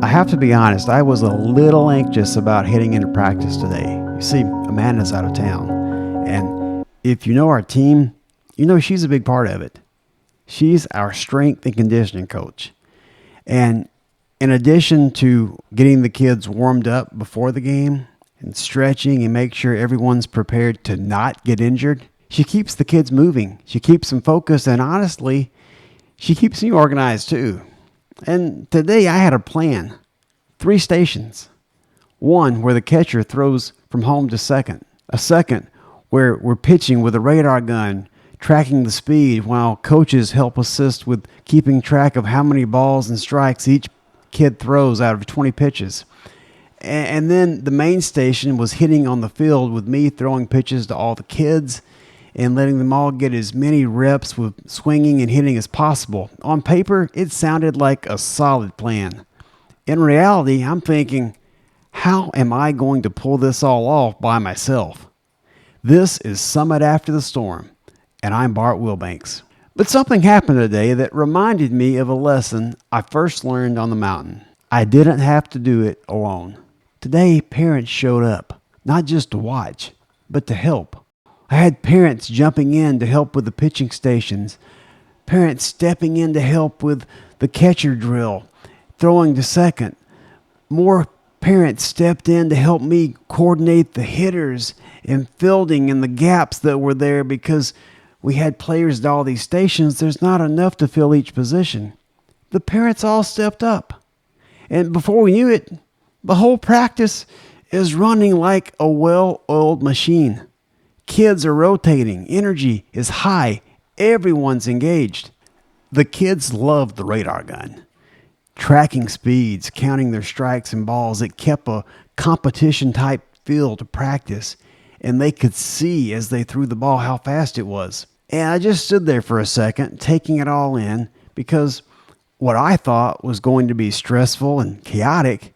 I have to be honest, I was a little anxious about heading into practice today. You see, Amanda's out of town, and if you know our team, you know she's a big part of it. She's our strength and conditioning coach. And in addition to getting the kids warmed up before the game and stretching and make sure everyone's prepared to not get injured, she keeps the kids moving. She keeps them focused, and honestly, she keeps me organized too. And today I had a plan. 3 stations. One where the catcher throws from home to second. A second where we're pitching with a radar gun, tracking the speed while coaches help assist with keeping track of how many balls and strikes each kid throws out of 20 pitches. And then the main station was hitting on the field with me throwing pitches to all the kids and letting them all get as many reps with swinging and hitting as possible. On paper, it sounded like a solid plan. In reality, I'm thinking, how am I going to pull this all off by myself? This is Summit After the Storm, and I'm Bart Wilbanks. But something happened today that reminded me of a lesson I first learned on the mountain. I didn't have to do it alone. Today, parents showed up, not just to watch, but to help. I had parents jumping in to help with the pitching stations, parents stepping in to help with the catcher drill, throwing to second. More parents stepped in to help me coordinate the hitters and fielding in the gaps that were there because we had players at all these stations. There's not enough to fill each position. The parents all stepped up. And before we knew it, the whole practice is running like a well-oiled machine. Kids are rotating. Energy is high. Everyone's engaged. The kids loved the radar gun. Tracking speeds, counting their strikes and balls. It kept a competition-type feel to practice, and they could see as they threw the ball how fast it was. And I just stood there for a second, taking it all in, because what I thought was going to be stressful and chaotic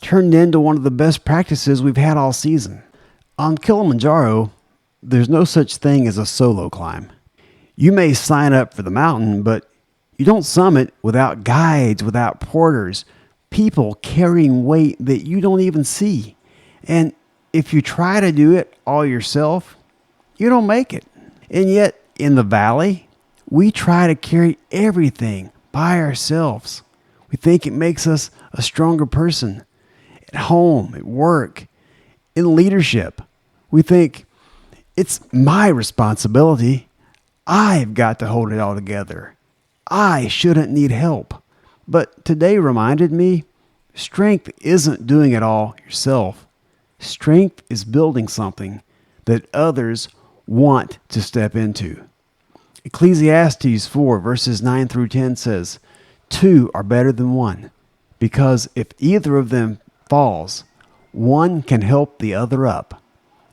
turned into one of the best practices we've had all season. On Kilimanjaro, there's no such thing as a solo climb. You may sign up for the mountain, but you don't summit without guides, without porters, people carrying weight that you don't even see. And if you try to do it all yourself, you don't make it. And yet, in the valley, we try to carry everything by ourselves. We think it makes us a stronger person. At home, at work, in leadership, we think it's my responsibility. I've got to hold it all together. I shouldn't need help. But today reminded me, strength isn't doing it all yourself. Strength is building something that others want to step into. Ecclesiastes 4 verses 9 through 10 says, 2 are better than 1, because if either of them falls, one can help the other up.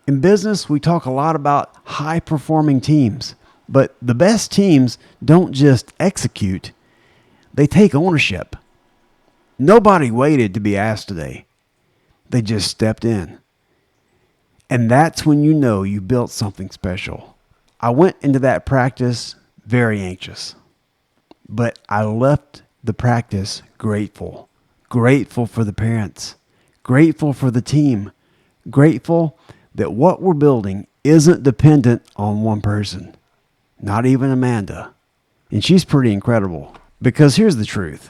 In business, we talk a lot about high-performing teams, but the best teams don't just execute, they take ownership. Nobody waited to be asked today. They just stepped in. And that's when you know you built something special. I went into that practice very anxious, but I left the practice grateful. Grateful for the parents. Grateful for the team. Grateful that what we're building isn't dependent on one person. Not even Amanda. And she's pretty incredible. Because here's the truth.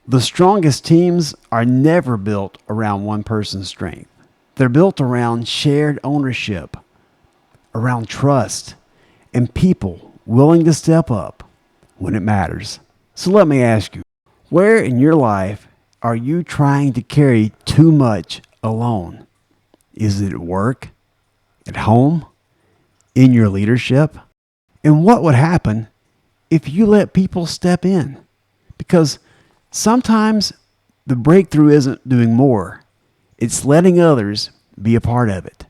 The strongest teams are never built around one person's strength. They're built around shared ownership, around trust, and people willing to step up when it matters. So let me ask you, where in your life are you trying to carry too much alone? Is it at work? At home? In your leadership? And what would happen if you let people step in? Because sometimes the breakthrough isn't doing more. It's letting others be a part of it.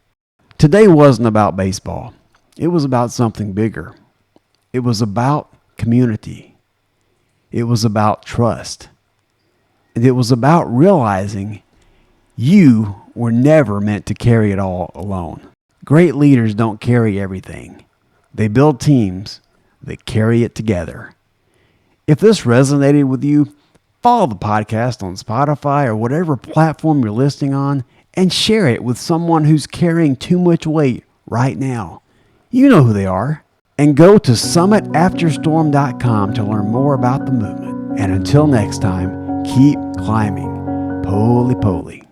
Today wasn't about baseball. It was about something bigger. It was about community. It was about trust. And it was about realizing you were never meant to carry it all alone. Great leaders don't carry everything. They build teams that carry it together. If this resonated with you, follow the podcast on Spotify or whatever platform you're listening on, and share it with someone who's carrying too much weight right now. You know who they are. And go to summitafterstorm.com to learn more about the movement. And until next time, keep climbing. Poly poly.